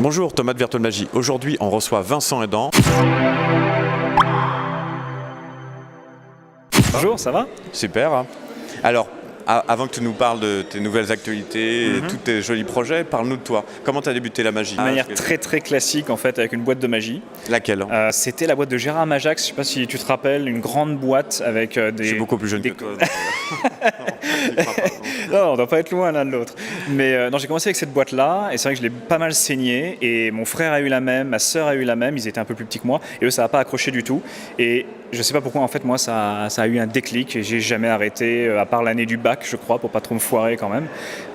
Bonjour Thomas de Virtual Magie. Aujourd'hui, on reçoit Vincent Aidant. Bonjour, ça va? Super. Alors, avant que tu nous parles de tes nouvelles actualités et tous tes jolis projets, parle-nous de toi. Comment tu as débuté la magie? De manière très classique en fait, avec une boîte de magie. Laquelle? C'était la boîte de Gérard Majax, je sais pas si tu te rappelles, une grande boîte avec des... Je suis beaucoup plus jeune que toi. Non, on doit pas être loin l'un de l'autre. Mais non, j'ai commencé avec cette boîte-là, et c'est vrai que je l'ai pas mal saignée, et mon frère a eu la même, ma sœur a eu la même, ils étaient un peu plus petits que moi, et eux ça n'a pas accroché du tout. Et je sais pas pourquoi, en fait, moi ça a eu un déclic, et j'ai jamais arrêté, à part l'année du bac, je crois, pour pas trop me foirer quand même.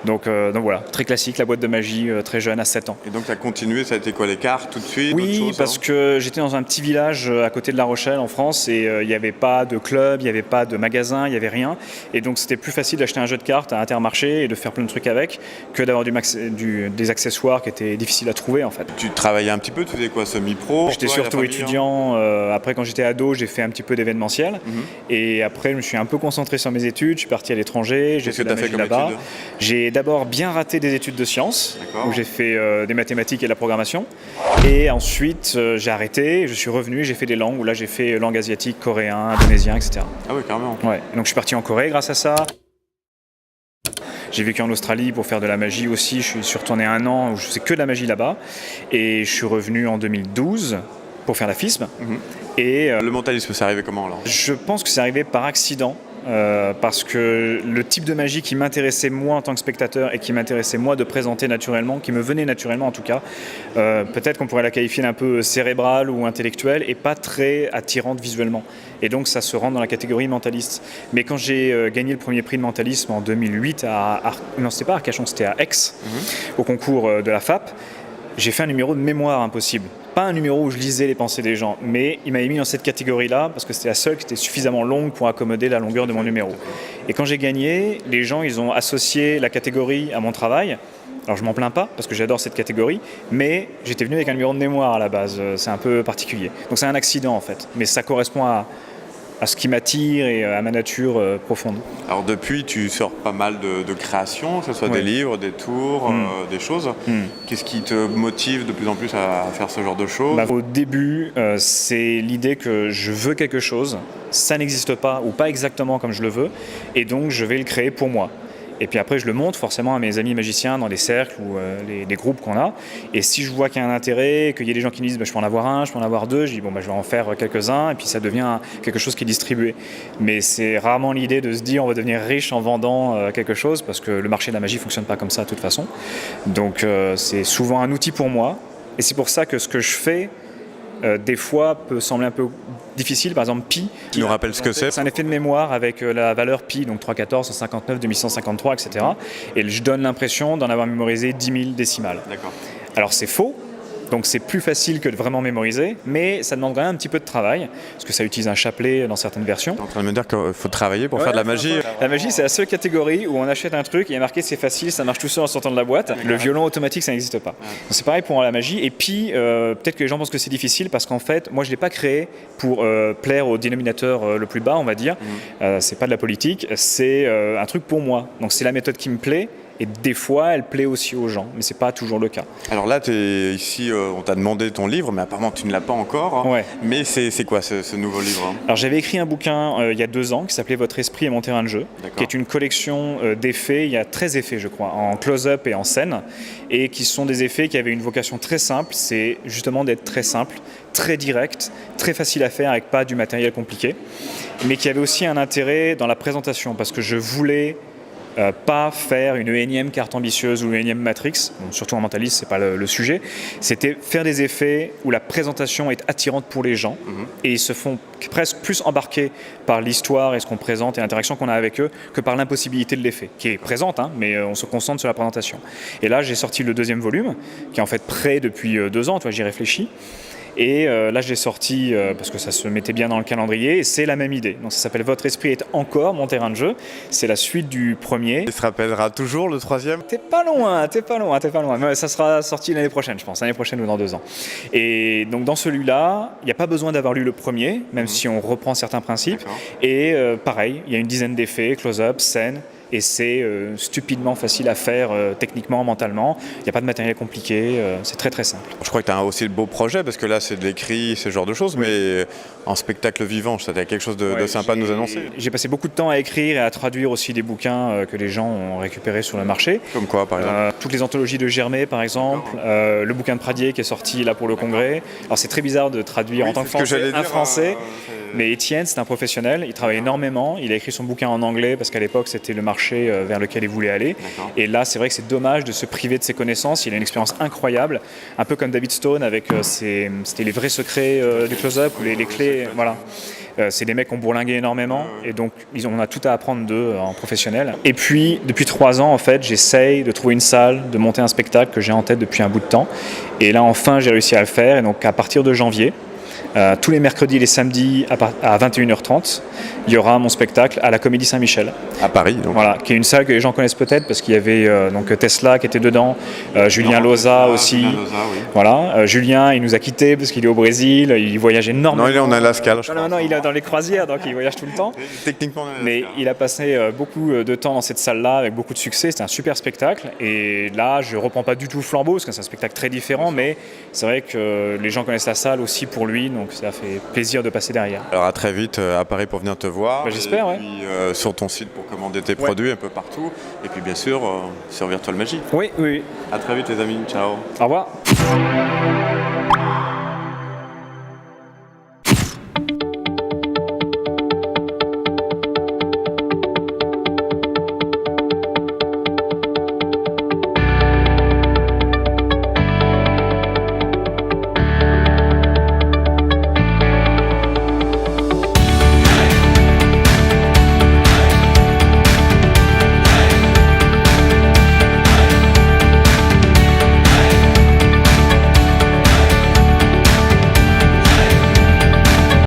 Donc voilà, très classique, la boîte de magie, très jeune, à 7 ans. Et donc tu as continué, ça a été quoi, les cartes tout de suite? Oui, parce que j'étais dans un petit village à côté de La Rochelle en France et il n'y avait pas de club, il n'y avait pas de magasin, il n'y avait rien. Et donc c'était plus facile d'acheter un jeu de cartes à Intermarché et de faire plein de trucs avec que d'avoir des accessoires qui étaient difficiles à trouver en fait. Tu travaillais un petit peu, tu faisais quoi, semi-pro? J'étais surtout étudiant. Après, quand j'étais ado, j'ai fait un petit peu d'événementiel. Et après, je me suis un peu concentré sur mes études. Je suis parti à l'étranger. J'ai fait de la magie là-bas. J'ai d'abord bien raté des études de sciences, où j'ai fait des mathématiques et de la programmation. Et ensuite, j'ai arrêté. Je suis revenu. J'ai fait des langues. Où là, j'ai fait langue asiatique, coréen, indonésien, etc. Ah oui, carrément. Ouais. Donc, je suis parti en Corée grâce à ça. J'ai vécu en Australie pour faire de la magie aussi. Je suis retourné 1 an où je faisais que de la magie là-bas. Et je suis revenu en 2012 pour faire la FISM. Et le mentalisme, c'est arrivé comment alors? Je pense que c'est arrivé par accident. Parce que le type de magie qui m'intéressait moi en tant que spectateur et qui m'intéressait moi de présenter naturellement, qui me venait naturellement en tout cas, peut-être qu'on pourrait la qualifier d'un peu cérébrale ou intellectuelle et pas très attirante visuellement. Et donc ça se rentre dans la catégorie mentaliste. Mais quand j'ai gagné le premier prix de mentalisme en 2008 non, c'était pas à Arcachon, c'était à Aix, au concours de la FAP, j'ai fait un numéro de mémoire impossible. Pas un numéro où je lisais les pensées des gens, mais il m'avait mis dans cette catégorie-là parce que c'était la seule qui était suffisamment longue pour accommoder la longueur de mon numéro. Et quand j'ai gagné, les gens ils ont associé la catégorie à mon travail. Alors je m'en plains pas parce que j'adore cette catégorie, mais j'étais venu avec un numéro de mémoire à la base, c'est un peu particulier. Donc c'est un accident en fait, mais ça correspond à ce qui m'attire et à ma nature profonde. Alors depuis, tu sors pas mal de créations, que ce soit des livres, des tours, des choses. Qu'est-ce qui te motive de plus en plus à faire ce genre de choses? Au début, c'est l'idée que je veux quelque chose, ça n'existe pas ou pas exactement comme je le veux, et donc je vais le créer pour moi. Et puis après, je le montre forcément à mes amis magiciens dans des cercles ou les groupes qu'on a. Et si je vois qu'il y a un intérêt, qu'il y a des gens qui me disent je peux en avoir un, je peux en avoir deux, je dis je vais en faire quelques-uns. Et puis ça devient quelque chose qui est distribué. Mais c'est rarement l'idée de se dire on va devenir riche en vendant quelque chose parce que le marché de la magie ne fonctionne pas comme ça de toute façon. Donc c'est souvent un outil pour moi. Et c'est pour ça que ce que je fais, des fois, peut sembler un peu difficile. Par exemple, pi. Tu nous rappelles ce que c'est? C'est un effet de mémoire avec la valeur pi, donc 314, 159, 2153, etc. Et je donne l'impression d'en avoir mémorisé 10 000 décimales. D'accord. Alors c'est faux. Donc c'est plus facile que de vraiment mémoriser, mais ça demande quand même un petit peu de travail, parce que ça utilise un chapelet dans certaines versions. Tu es en train de me dire qu'il faut travailler pour faire de la magie? La magie, c'est la seule catégorie où on achète un truc, il y a marqué c'est facile, ça marche tout seul en sortant de la boîte. Le violon automatique, ça n'existe pas. Donc c'est pareil pour la magie. Et puis, peut-être que les gens pensent que c'est difficile, parce qu'en fait, moi je ne l'ai pas créé pour plaire au dénominateur le plus bas, on va dire. C'est pas de la politique, c'est un truc pour moi. Donc c'est la méthode qui me plaît. Et des fois, elle plaît aussi aux gens, mais ce n'est pas toujours le cas. Alors là, tu es ici, on t'a demandé ton livre, mais apparemment tu ne l'as pas encore. Ouais. Mais c'est quoi ce nouveau livre? Alors j'avais écrit un bouquin il y a 2 ans qui s'appelait Votre esprit et mon terrain de jeu, qui est une collection d'effets, il y a 13 effets je crois, en close-up et en scène, et qui sont des effets qui avaient une vocation très simple, c'est justement d'être très simple, très direct, très facile à faire avec pas du matériel compliqué, mais qui avait aussi un intérêt dans la présentation, parce que je voulais pas faire une énième carte ambitieuse ou une énième Matrix, bon, surtout en mentaliste, c'est pas le sujet. C'était faire des effets où la présentation est attirante pour les gens et ils se font presque plus embarquer par l'histoire et ce qu'on présente et l'interaction qu'on a avec eux que par l'impossibilité de l'effet, qui est présente, mais on se concentre sur la présentation. Et là, j'ai sorti le 2e volume, qui est en fait prêt depuis 2 ans, j'y réfléchis. Et là, je l'ai sorti parce que ça se mettait bien dans le calendrier, et c'est la même idée. Donc ça s'appelle Votre esprit est encore mon terrain de jeu. C'est la suite du premier. Il se rappellera toujours le 3e? T'es pas loin. Mais ça sera sorti l'année prochaine, je pense, l'année prochaine ou dans 2 ans. Et donc dans celui-là, il n'y a pas besoin d'avoir lu le premier, même si on reprend certains principes. Et pareil, il y a une dizaine d'effets, close-up, scène, et c'est stupidement facile à faire techniquement, mentalement. Il n'y a pas de matériel compliqué, c'est très très simple. Je crois que tu as aussi de beaux projets, parce que là c'est de l'écrit, ce genre de choses, mais en spectacle vivant, tu as quelque chose de sympa à nous annoncer. J'ai passé beaucoup de temps à écrire et à traduire aussi des bouquins que les gens ont récupérés sur le marché. Comme quoi par exemple toutes les anthologies de Germé par exemple, le bouquin de Pradier qui est sorti là pour le congrès. Alors c'est très bizarre de traduire en tant que Français un Français. Mais Étienne, c'est un professionnel, il travaille énormément, il a écrit son bouquin en anglais parce qu'à l'époque c'était le marché vers lequel il voulait aller. Et là c'est vrai que c'est dommage de se priver de ses connaissances, il a une expérience incroyable, un peu comme David Stone avec c'était les vrais secrets du close-up ou les clés, voilà. C'est des mecs qui ont bourlingué énormément et donc on a tout à apprendre d'eux en professionnel. Et puis depuis 3 ans en fait j'essaye de trouver une salle, de monter un spectacle que j'ai en tête depuis un bout de temps. Et là enfin j'ai réussi à le faire et donc à partir de janvier, tous les mercredis et les samedis à 21h30, il y aura mon spectacle à la Comédie Saint-Michel. À Paris, donc. Voilà, qui est une salle que les gens connaissent peut-être parce qu'il y avait donc Tesla qui était dedans, Julien Loza aussi. Julien Loza, oui. Voilà, Julien, il nous a quittés parce qu'il est au Brésil, il voyage énormément. Non, il est en Alaska, je crois. Non, il est dans les croisières, donc il voyage tout le temps. Techniquement, mais il a passé beaucoup de temps dans cette salle-là avec beaucoup de succès. C'était un super spectacle. Et là, je reprends pas du tout le flambeau parce que c'est un spectacle très différent, mais c'est vrai que les gens connaissent la salle aussi pour lui, donc ça fait plaisir de passer derrière. Alors à très vite à Paris pour venir te voir. J'espère, et puis, sur ton site pour commander tes produits un peu partout. Et puis bien sûr sur Virtual Magie. Oui. À très vite les amis, ciao. Au revoir.